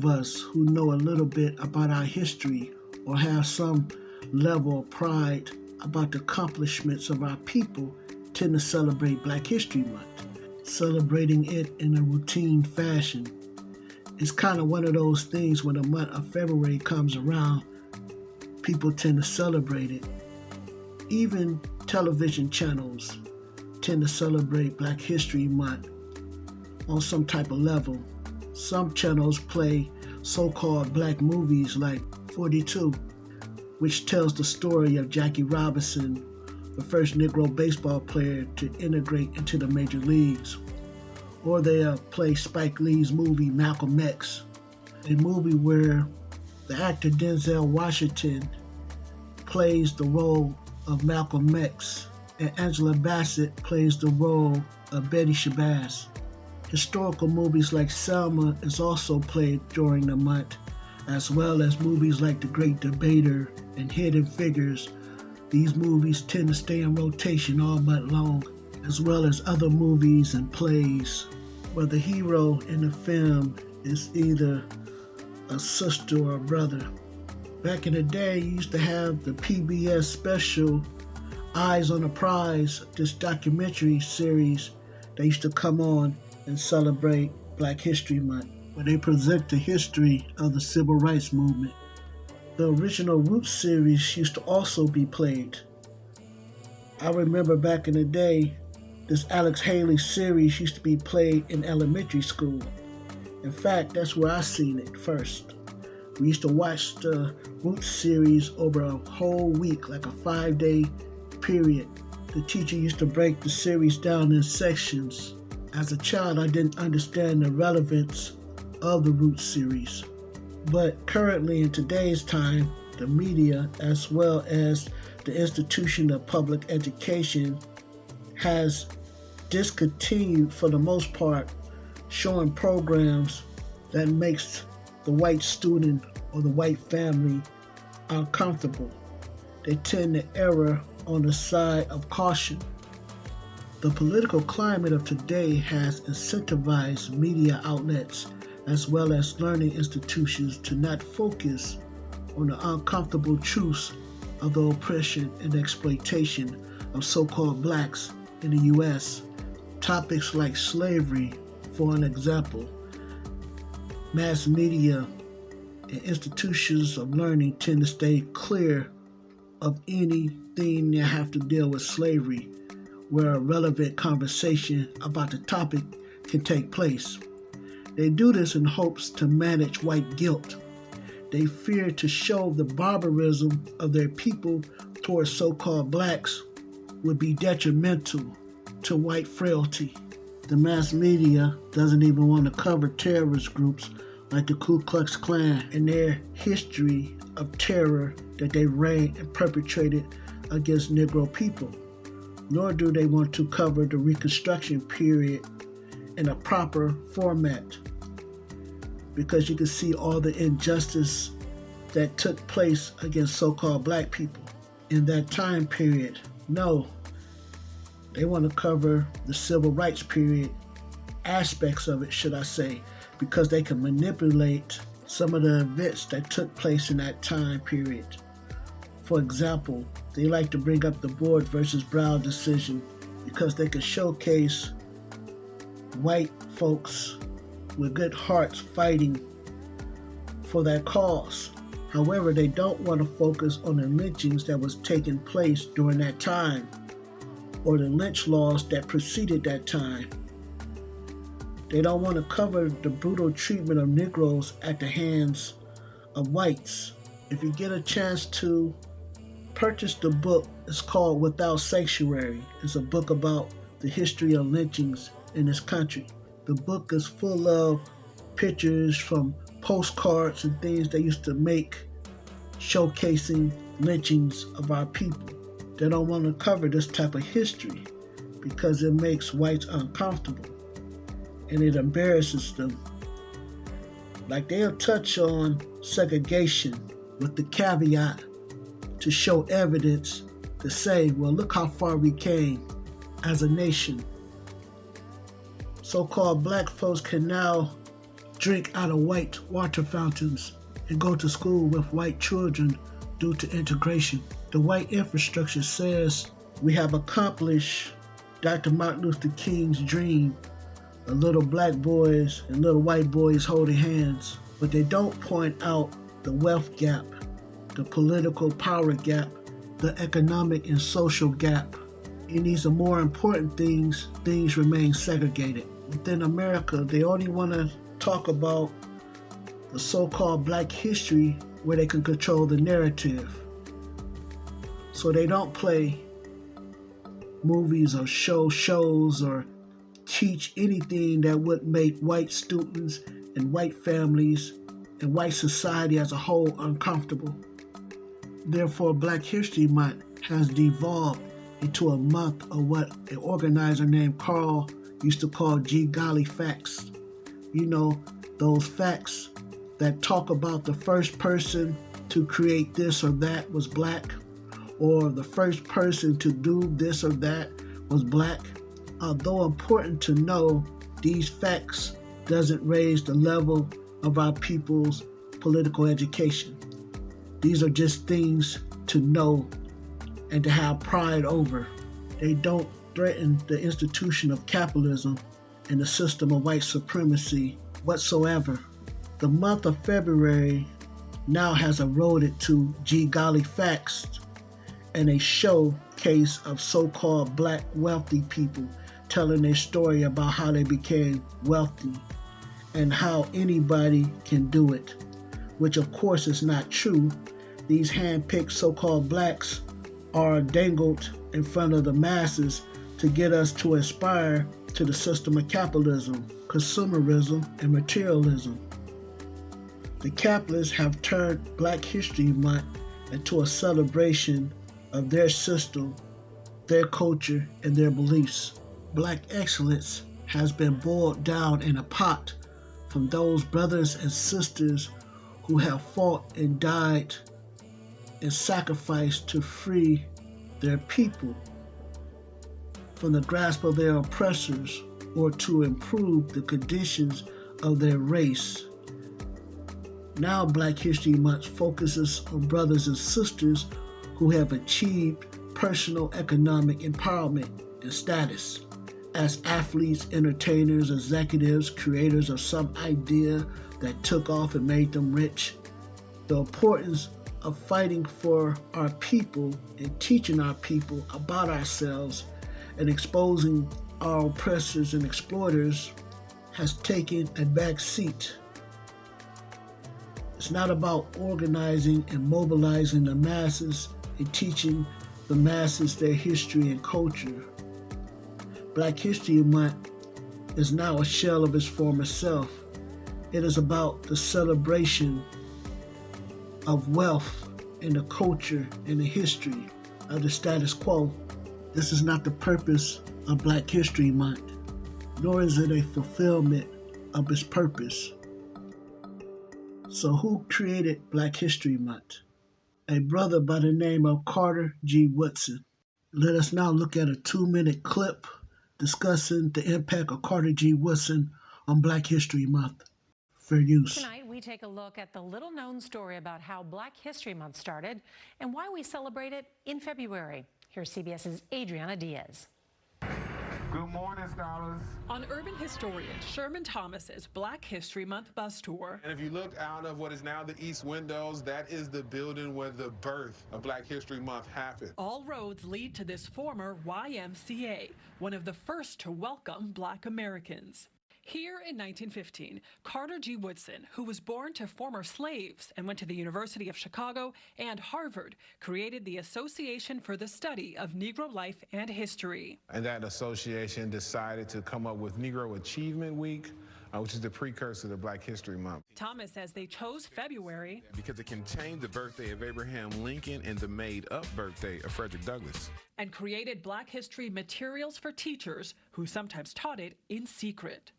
of us who know a little bit about our history or have some level of pride about the accomplishments of our people tend to celebrate Black History Month. Celebrating it in a routine fashion is kind of one of those things when the month of February comes around, people tend to celebrate it. Even television channels tend to celebrate Black History Month on some type of level. Some channels play so-called black movies like 42, which tells the story of Jackie Robinson, the first Negro baseball player to integrate into the major leagues. Or they play Spike Lee's movie Malcolm X, a movie where the actor Denzel Washington plays the role of Malcolm X and Angela Bassett plays the role of Betty Shabazz. Historical movies like Selma is also played during the month, as well as movies like The Great Debater and Hidden Figures. These movies tend to stay in rotation all month long, as well as other movies and plays where the hero in the film is either a sister or a brother. Back in the day, you used to have the PBS special Eyes on the Prize, this documentary series that used to come on and celebrate Black History Month, where they present the history of the Civil Rights Movement. The original Roots series used to also be played. I remember back in the day, this Alex Haley series used to be played in elementary school. In fact, that's where I seen it first. We used to watch the Roots series over a whole week, like a 5-day period. The teacher used to break the series down in sections. As a child, I didn't understand the relevance of the Roots series. But currently, in today's time, the media, as well as the institution of public education, has discontinued, for the most part, showing programs that makes the white student or the white family uncomfortable. They tend to err on the side of caution. The political climate of today has incentivized media outlets as well as learning institutions to not focus on the uncomfortable truths of the oppression and exploitation of so-called blacks in the U.S. Topics like slavery, for an example. Mass media and institutions of learning tend to stay clear of anything that have to deal with slavery, where a relevant conversation about the topic can take place. They do this in hopes to manage white guilt. They fear to show the barbarism of their people towards so-called blacks would be detrimental to white frailty. The mass media doesn't even want to cover terrorist groups like the Ku Klux Klan and their history of terror that they ran and perpetrated against Negro people. Nor do they want to cover the Reconstruction period in a proper format, because you can see all the injustice that took place against so-called black people in that time period. No, they want to cover the civil rights period, aspects of it, should I say, because they can manipulate some of the events that took place in that time period. For example, they like to bring up the Board versus Brown decision because they can showcase white folks with good hearts fighting for that cause. However, they don't want to focus on the lynchings that was taking place during that time, or the lynch laws that preceded that time. They don't want to cover the brutal treatment of Negroes at the hands of whites. If you get a chance to purchase the book, it's called Without Sanctuary. It's a book about the history of lynchings in this country. The book is full of pictures from postcards and things they used to make showcasing lynchings of our people. They don't want to cover this type of history because it makes whites uncomfortable and it embarrasses them. Like, they'll touch on segregation with the caveat to show evidence to say, well, look how far we came as a nation. So-called black folks can now drink out of white water fountains, and go to school with white children due to integration. The white infrastructure says we have accomplished Dr. Martin Luther King's dream of little black boys and little white boys holding hands, but they don't point out the wealth gap, the political power gap, the economic and social gap. And these are more important things remain segregated. Within America, they only want to talk about the so-called black history where they can control the narrative. So they don't play movies or shows or teach anything that would make white students and white families and white society as a whole uncomfortable. Therefore, Black History Month has devolved into a month of what an organizer named Carl used to call G Golly facts. You know, those facts that talk about the first person to create this or that was black, or the first person to do this or that was black. Although important to know, these facts doesn't raise the level of our people's political education. These are just things to know and to have pride over. They don't threaten the institution of capitalism and the system of white supremacy whatsoever. The month of February now has eroded to G Golly facts and a showcase of so-called black wealthy people telling their story about how they became wealthy and how anybody can do it, which of course is not true. These hand-picked so-called blacks are dangled in front of the masses to get us to aspire to the system of capitalism, consumerism, and materialism. The capitalists have turned Black History Month into a celebration of their system, their culture, and their beliefs. Black excellence has been boiled down in a pot from those brothers and sisters who have fought and died and sacrificed to free their people from the grasp of their oppressors or to improve the conditions of their race. Now Black History Month focuses on brothers and sisters who have achieved personal economic empowerment and status as athletes, entertainers, executives, creators of some idea that took off and made them rich. The importance of fighting for our people and teaching our people about ourselves and exposing our oppressors and exploiters has taken a back seat. It's not about organizing and mobilizing the masses and teaching the masses their history and culture. Black History Month is now a shell of its former self. It is about the celebration of wealth and the culture and the history of the status quo. This is not the purpose of Black History Month, nor is it a fulfillment of its purpose. So who created Black History Month? A brother by the name of Carter G. Woodson. Let us now look at a 2-minute clip discussing the impact of Carter G. Woodson on Black History Month. Fair use. Tonight, we take a look at the little-known story about how Black History Month started and why we celebrate it in February. Here's CBS's Adriana Diaz. Good morning, scholars. On urban historian Sherman Thomas's Black History Month bus tour. And if you look out of what is now the East Windows, that is the building where the birth of Black History Month happened. All roads lead to this former YMCA, one of the first to welcome Black Americans. Here in 1915, Carter G. Woodson, who was born to former slaves and went to the University of Chicago and Harvard, created the Association for the Study of Negro Life and History. And that association decided to come up with Negro Achievement Week, which is the precursor to Black History Month. Thomas says they chose February because it contained the birthday of Abraham Lincoln and the made-up birthday of Frederick Douglass. And created Black history materials for teachers who sometimes taught it in secret.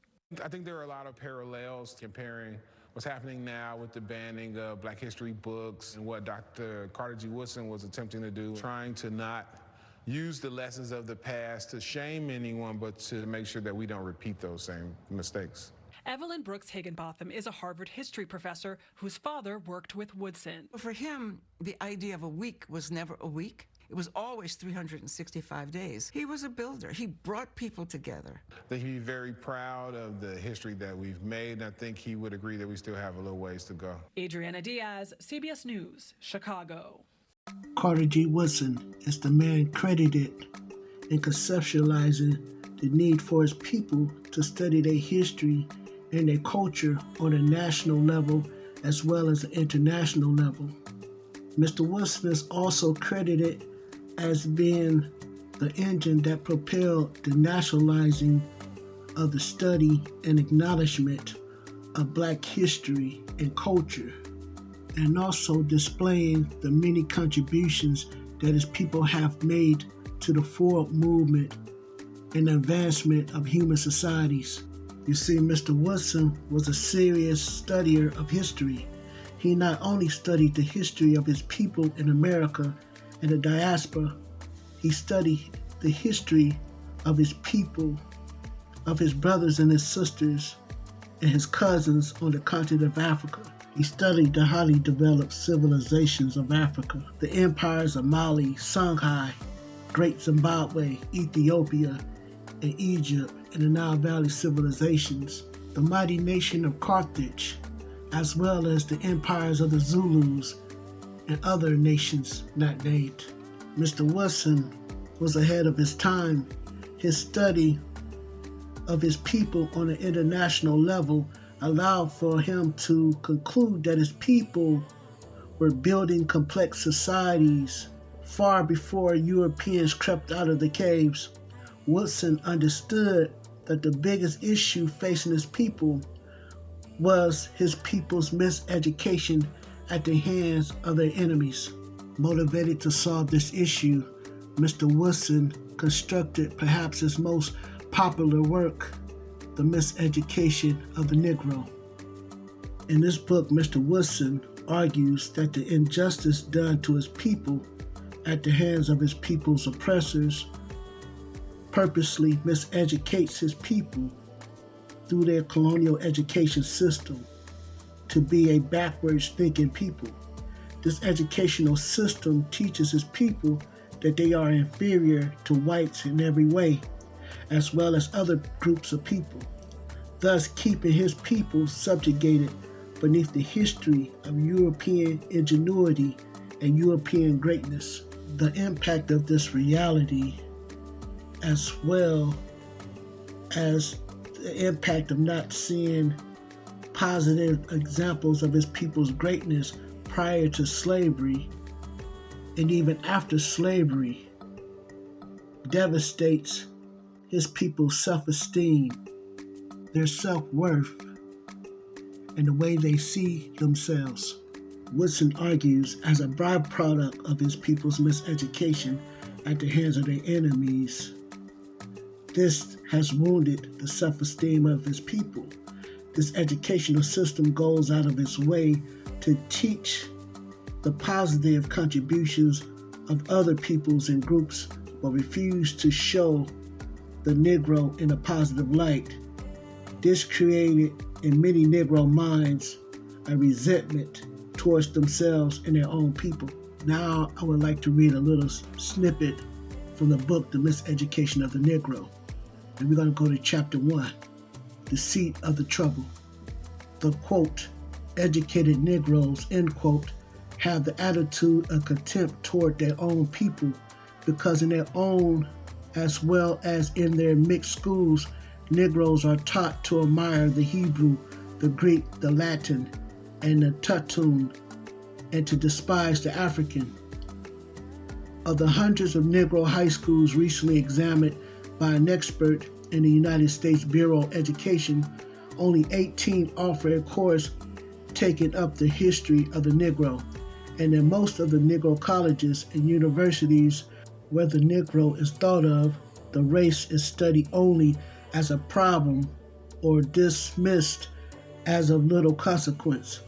I think there are a lot of parallels comparing what's happening now with the banning of Black history books and what Dr. Carter G. Woodson was attempting to do, trying to not use the lessons of the past to shame anyone, but to make sure that we don't repeat those same mistakes. Evelyn Brooks Higginbotham is a Harvard history professor whose father worked with Woodson. For him, the idea of a week was never a week. It was always 365 days. He was a builder. He brought people together. I think he'd be very proud of the history that we've made, and I think he would agree that we still have a little ways to go. Adriana Diaz, CBS News, Chicago. Carter G. Woodson is the man credited in conceptualizing the need for his people to study their history and their culture on a national level as well as an international level. Mr. Woodson is also credited as being the engine that propelled the nationalizing of the study and acknowledgement of Black history and culture, and also displaying the many contributions that his people have made to the forward movement and advancement of human societies. You see, Mr. Woodson was a serious studier of history. He not only studied the history of his people in America and the diaspora, he studied the history of his people, of his brothers and his sisters, and his cousins on the continent of Africa. He studied the highly developed civilizations of Africa, the empires of Mali, Songhai, Great Zimbabwe, Ethiopia, and Egypt, and the Nile Valley civilizations, the mighty nation of Carthage, as well as the empires of the Zulus and other nations not named. Mr. Woodson was ahead of his time. His study of his people on an international level allowed for him to conclude that his people were building complex societies far before Europeans crept out of the caves. Woodson understood that the biggest issue facing his people was his people's miseducation at the hands of their enemies. Motivated to solve this issue, Mr. Woodson constructed perhaps his most popular work, The Miseducation of the Negro. In this book, Mr. Woodson argues that the injustice done to his people at the hands of his people's oppressors purposely miseducates his people through their colonial education system to be a backwards thinking people. This educational system teaches his people that they are inferior to whites in every way, as well as other groups of people, thus keeping his people subjugated beneath the history of European ingenuity and European greatness. The impact of this reality, as well as the impact of not seeing positive examples of his people's greatness prior to slavery and even after slavery, devastates his people's self-esteem, their self-worth, and the way they see themselves. Woodson argues, as a byproduct of his people's miseducation at the hands of their enemies, this has wounded the self-esteem of his people. This educational system goes out of its way to teach the positive contributions of other peoples and groups, but refuse to show the Negro in a positive light. This created in many Negro minds a resentment towards themselves and their own people. Now I would like to read a little snippet from the book, The Miseducation of the Negro. And we're going to go to chapter 1, The Seat of the Trouble. The quote, educated Negroes, end quote, have the attitude of contempt toward their own people because in their own as well as in their mixed schools, Negroes are taught to admire the Hebrew, the Greek, the Latin, and the Tutun, and to despise the African. Of the hundreds of Negro high schools recently examined by an expert in the United States Bureau of Education, only 18 offer a course taking up the history of the Negro. And in most of the Negro colleges and universities where the Negro is thought of, the race is studied only as a problem or dismissed as of little consequence.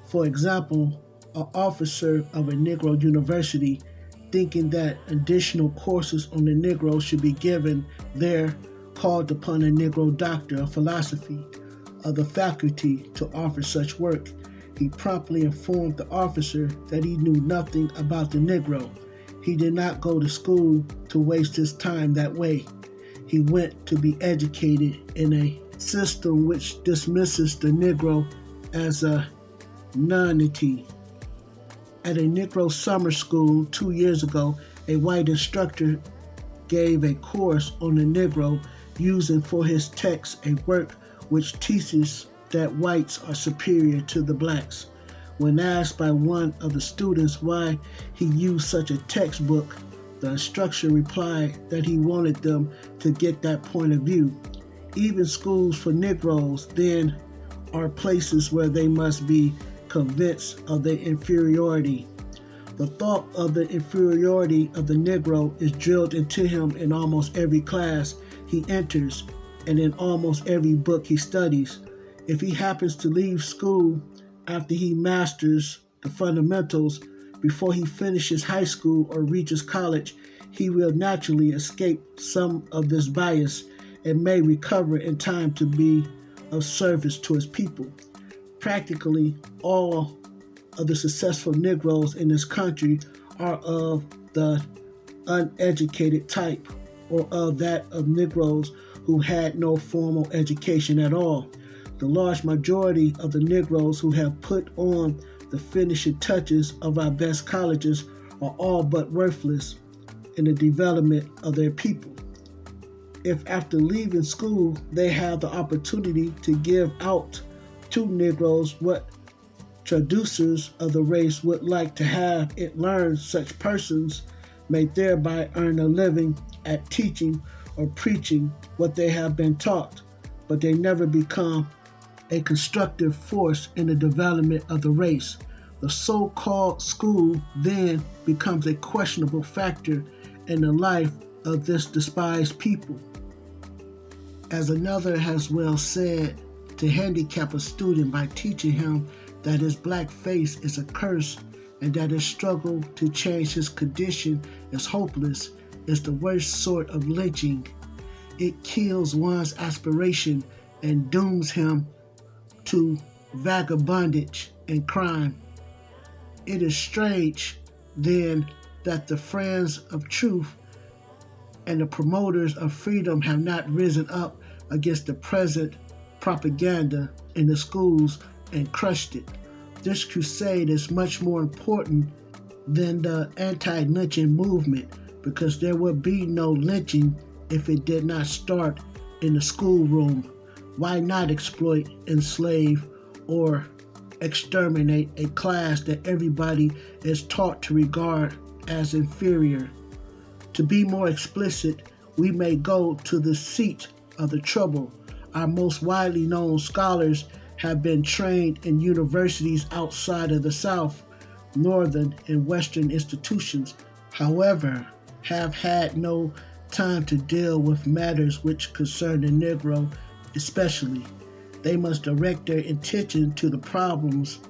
For example, an officer of a Negro university, thinking that additional courses on the Negro should be given there, called upon a Negro doctor of philosophy of the faculty to offer such work. He promptly informed the officer that he knew nothing about the Negro. He did not go to school to waste his time that way. He went to be educated in a system which dismisses the Negro as a nonentity. At a Negro summer school 2 years ago, a white instructor gave a course on the Negro using for his text a work which teaches that whites are superior to the blacks. When asked by one of the students why he used such a textbook, the instructor replied that he wanted them to get that point of view. Even schools for Negroes then are places where they must be convinced of their inferiority. The thought of the inferiority of the Negro is drilled into him in almost every class he enters and in almost every book he studies. If he happens to leave school after he masters the fundamentals before he finishes high school or reaches college, he will naturally escape some of this bias and may recover in time to be of service to his people. Practically all of the successful Negroes in this country are of the uneducated type, or of that of Negroes who had no formal education at all. The large majority of the Negroes who have put on the finishing touches of our best colleges are all but worthless in the development of their people. If after leaving school they have the opportunity to give out to Negroes what traducers of the race would like to have it learned, such persons may thereby earn a living at teaching or preaching what they have been taught, but they never become a constructive force in the development of the race. The so-called school then becomes a questionable factor in the life of this despised people. As another has well said, to handicap a student by teaching him that his black face is a curse and that his struggle to change his condition is hopeless is the worst sort of lynching. It kills one's aspiration and dooms him to vagabondage and crime. It is strange, then, that the friends of truth and the promoters of freedom have not risen up against the present propaganda in the schools and crushed it. This crusade is much more important than the anti-lynching movement, because there would be no lynching if it did not start in the schoolroom. Why not exploit, enslave, or exterminate a class that everybody is taught to regard as inferior? To be more explicit, we may go to the seat of the trouble. Our most widely known scholars have been trained in universities outside of the South, Northern, and Western institutions, however, have had no time to deal with matters which concern the Negro especially. They must direct their attention to the problems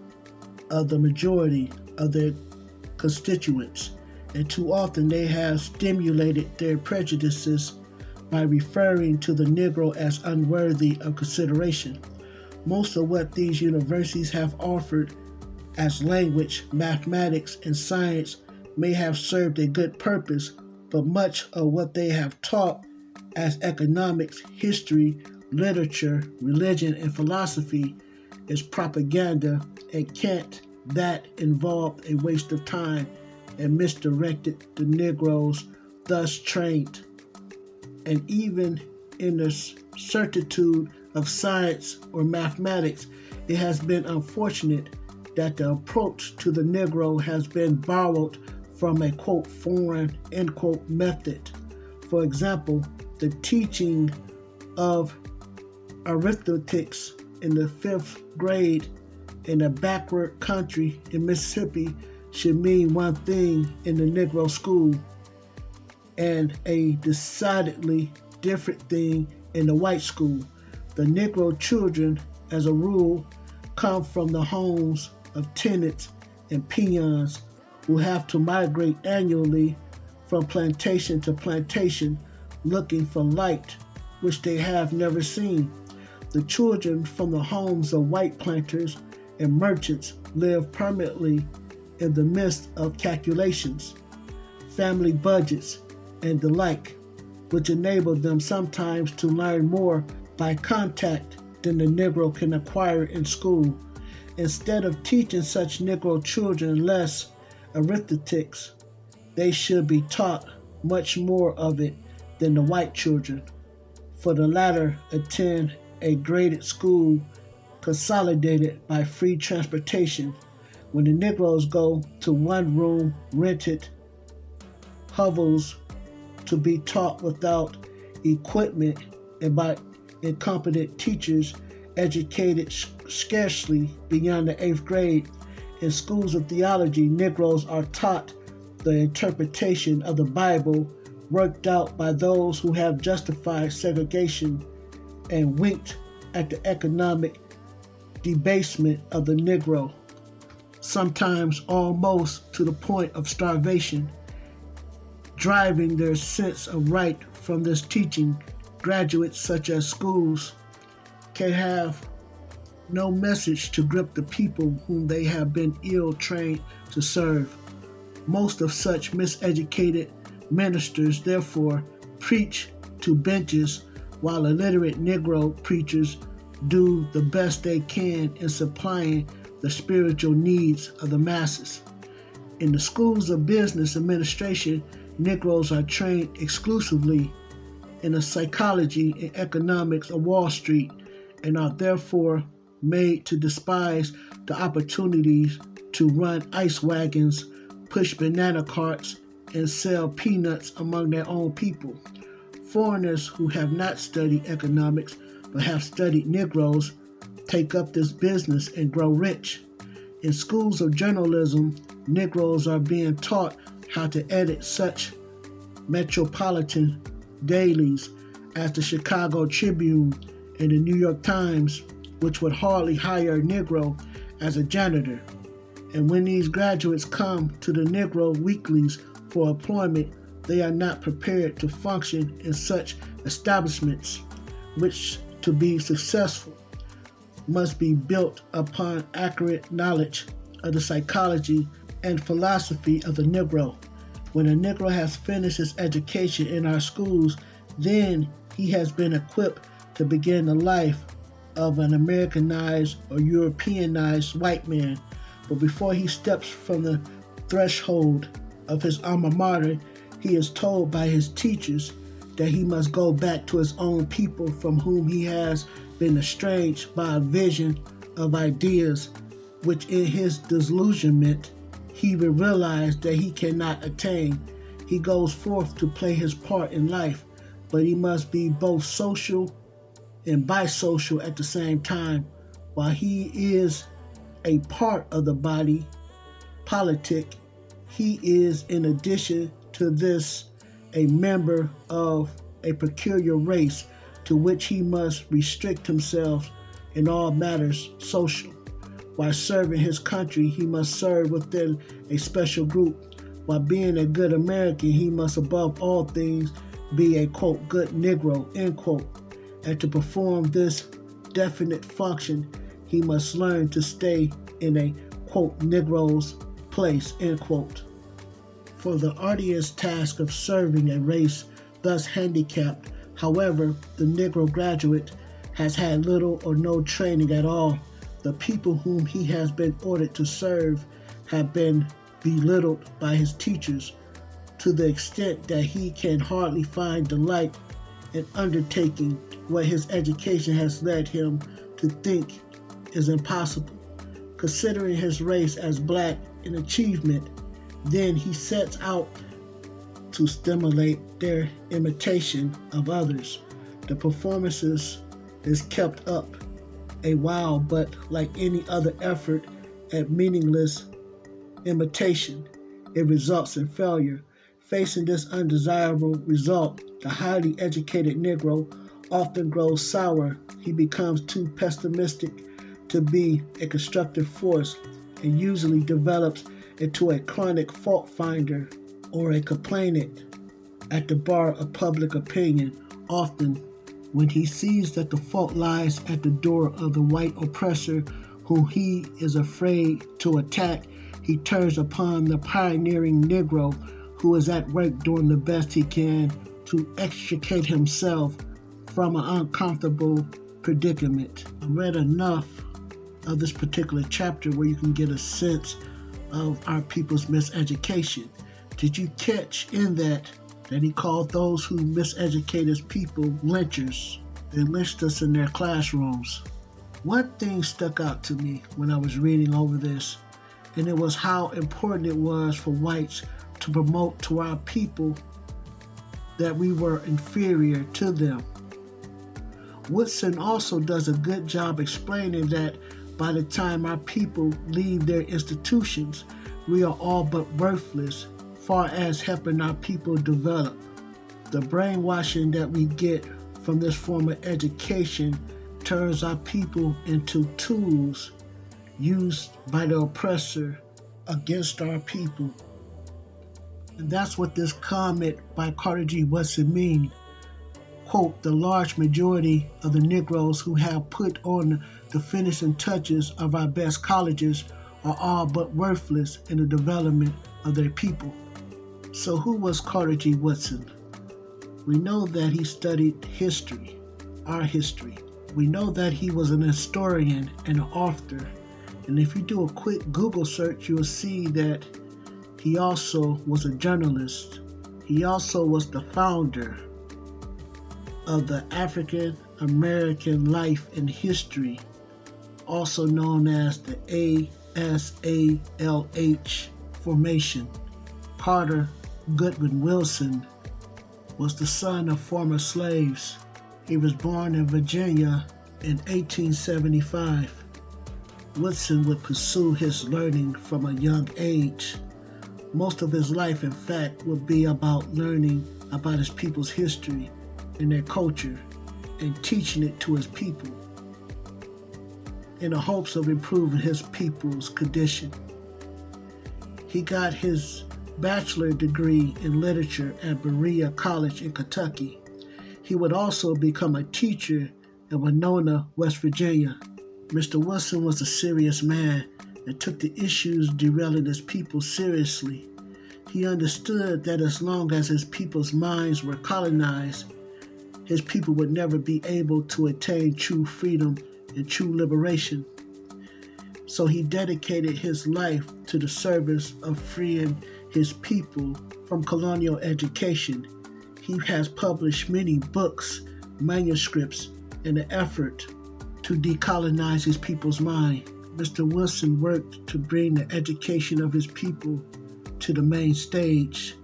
of the majority of their constituents, and too often they have stimulated their prejudices by referring to the Negro as unworthy of consideration. Most of what these universities have offered as language, mathematics, and science may have served a good purpose, but much of what they have taught as economics, history, literature, religion, and philosophy is propaganda, and can't that involve a waste of time and misdirected the Negroes thus trained. And even in the certitude of science or mathematics, it has been unfortunate that the approach to the Negro has been borrowed from a quote foreign end quote method. For example, the teaching of arithmetics in the 5th grade in a backward country in Mississippi should mean one thing in the Negro school and a decidedly different thing in the white school. The Negro children, as a rule, come from the homes of tenants and peons who have to migrate annually from plantation to plantation looking for light, which they have never seen. The children from the homes of white planters and merchants live permanently in the midst of calculations, family budgets, and the like, which enable them sometimes to learn more by contact than the Negro can acquire in school. Instead of teaching such Negro children less arithmetics, they should be taught much more of it than the white children, for the latter attend a graded school consolidated by free transportation, when the Negroes go to one-room rented hovels to be taught without equipment and by incompetent teachers educated scarcely beyond the 8th grade. In schools of theology, Negroes are taught the interpretation of the Bible worked out by those who have justified segregation and winked at the economic debasement of the Negro, sometimes almost to the point of starvation. Driving their sense of right from this teaching, graduates such as schools can have no message to grip the people whom they have been ill-trained to serve. Most of such miseducated ministers, therefore, preach to benches, while illiterate Negro preachers do the best they can in supplying the spiritual needs of the masses. In the schools of business administration, Negroes are trained exclusively in the psychology and economics of Wall Street and are therefore made to despise the opportunities to run ice wagons, push banana carts, and sell peanuts among their own people. Foreigners who have not studied economics but have studied Negroes take up this business and grow rich. In schools of journalism, Negroes are being taught how to edit such metropolitan dailies as the Chicago Tribune and the New York Times, which would hardly hire a Negro as a janitor. And when these graduates come to the Negro weeklies for employment, they are not prepared to function in such establishments, which, to be successful, must be built upon accurate knowledge of the psychology and philosophy of the Negro. When a Negro has finished his education in our schools, then he has been equipped to begin the life of an Americanized or Europeanized white man. But before he steps from the threshold of his alma mater, he is told by his teachers that he must go back to his own people from whom he has been estranged by a vision of ideas, which in his disillusionment he will realize that he cannot attain. He goes forth to play his part in life, but he must be both social and bisocial at the same time. While he is a part of the body politic, he is, in addition to this, a member of a peculiar race to which he must restrict himself in all matters social. While serving his country, he must serve within a special group. While being a good American, he must above all things be a, quote, good Negro, end quote. And to perform this definite function, he must learn to stay in a, quote, Negro's place, end quote. For the arduous task of serving a race thus handicapped, however, the Negro graduate has had little or no training at all. The people whom he has been ordered to serve have been belittled by his teachers to the extent that he can hardly find delight in undertaking what his education has led him to think is impossible. Considering his race as black in achievement, then he sets out to stimulate their imitation of others. The performances is kept up a while, but like any other effort at meaningless imitation, it results in failure. Facing this undesirable result, the highly educated Negro often grows sour. He becomes too pessimistic to be a constructive force and usually develops into a chronic fault finder or a complainant at the bar of public opinion, often When he sees that the fault lies at the door of the white oppressor whom he is afraid to attack, he turns upon the pioneering Negro who is at work doing the best he can to extricate himself from an uncomfortable predicament. I read enough of this particular chapter where you can get a sense of our people's miseducation. Did you catch in that he called those who miseducate his people lynchers? They lynched us in their classrooms. One thing stuck out to me when I was reading over this, and it was how important it was for whites to promote to our people that we were inferior to them. Woodson also does a good job explaining that by the time our people leave their institutions, we are all but worthless far as helping our people develop. The brainwashing that we get from this form of education turns our people into tools used by the oppressor against our people. And that's what this comment by Carter G. Woodson means. Quote, the large majority of the Negroes who have put on the finishing touches of our best colleges are all but worthless in the development of their people. So who was Carter G. Woodson? We know that he studied history, our history. We know that he was an historian and an author. And if you do a quick Google search, you'll see that he also was a journalist. He also was the founder of the African American Life and History, also known as the ASALH formation. Carter Goodwin Wilson was the son of former slaves. He was born in Virginia in 1875. Woodson would pursue his learning from a young age. Most of his life, in fact, would be about learning about his people's history and their culture and teaching it to his people in the hopes of improving his people's condition. He got his bachelor degree in literature at Berea College in Kentucky. He would also become a teacher in Winona, West Virginia. Mr. Wilson was a serious man and took the issues derailing his people seriously. He understood that as long as his people's minds were colonized, his people would never be able to attain true freedom and true liberation. So he dedicated his life to the service of freeing his people from colonial education. He has published many books, manuscripts, in an effort to decolonize his people's mind. Mr. Wilson worked to bring the education of his people to the main stage.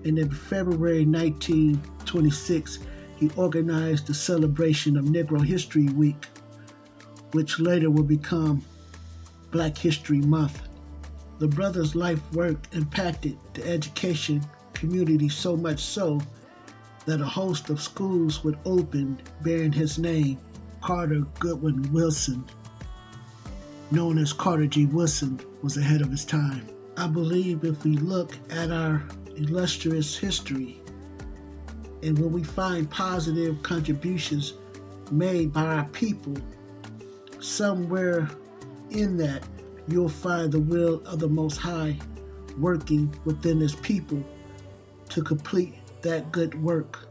And in February 1926, he organized the celebration of Negro History Week, which later would become Black History Month. The brother's life work impacted the education community so much so that a host of schools would open bearing his name, Carter Goodwin Wilson, known as Carter G. Woodson, was ahead of his time. I believe if we look at our illustrious history and when we find positive contributions made by our people, somewhere in that you'll find the will of the Most High working within his people to complete that good work.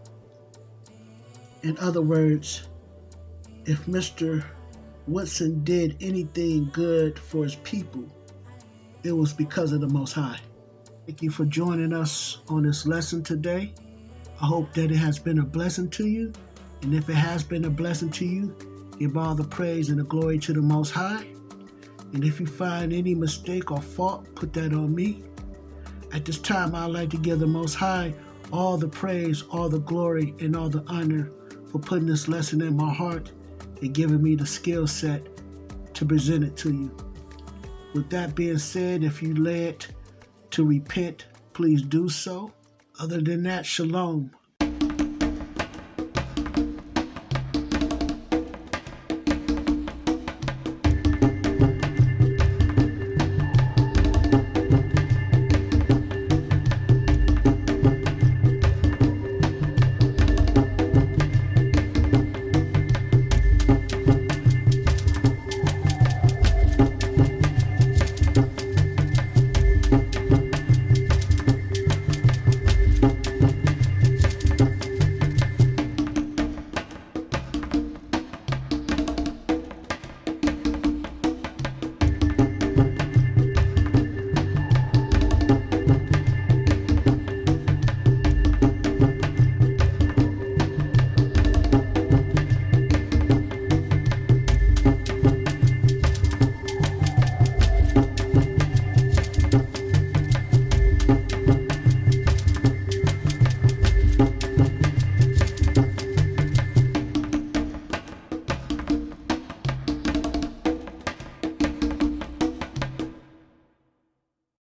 In other words, if Mr. Woodson did anything good for his people, it was because of the Most High. Thank you for joining us on this lesson today. I hope that it has been a blessing to you. And if it has been a blessing to you, give all the praise and the glory to the Most High. And if you find any mistake or fault, put that on me. At this time, I'd like to give the Most High all the praise, all the glory, and all the honor for putting this lesson in my heart and giving me the skill set to present it to you. With that being said, if you led to repent, please do so. Other than that, shalom.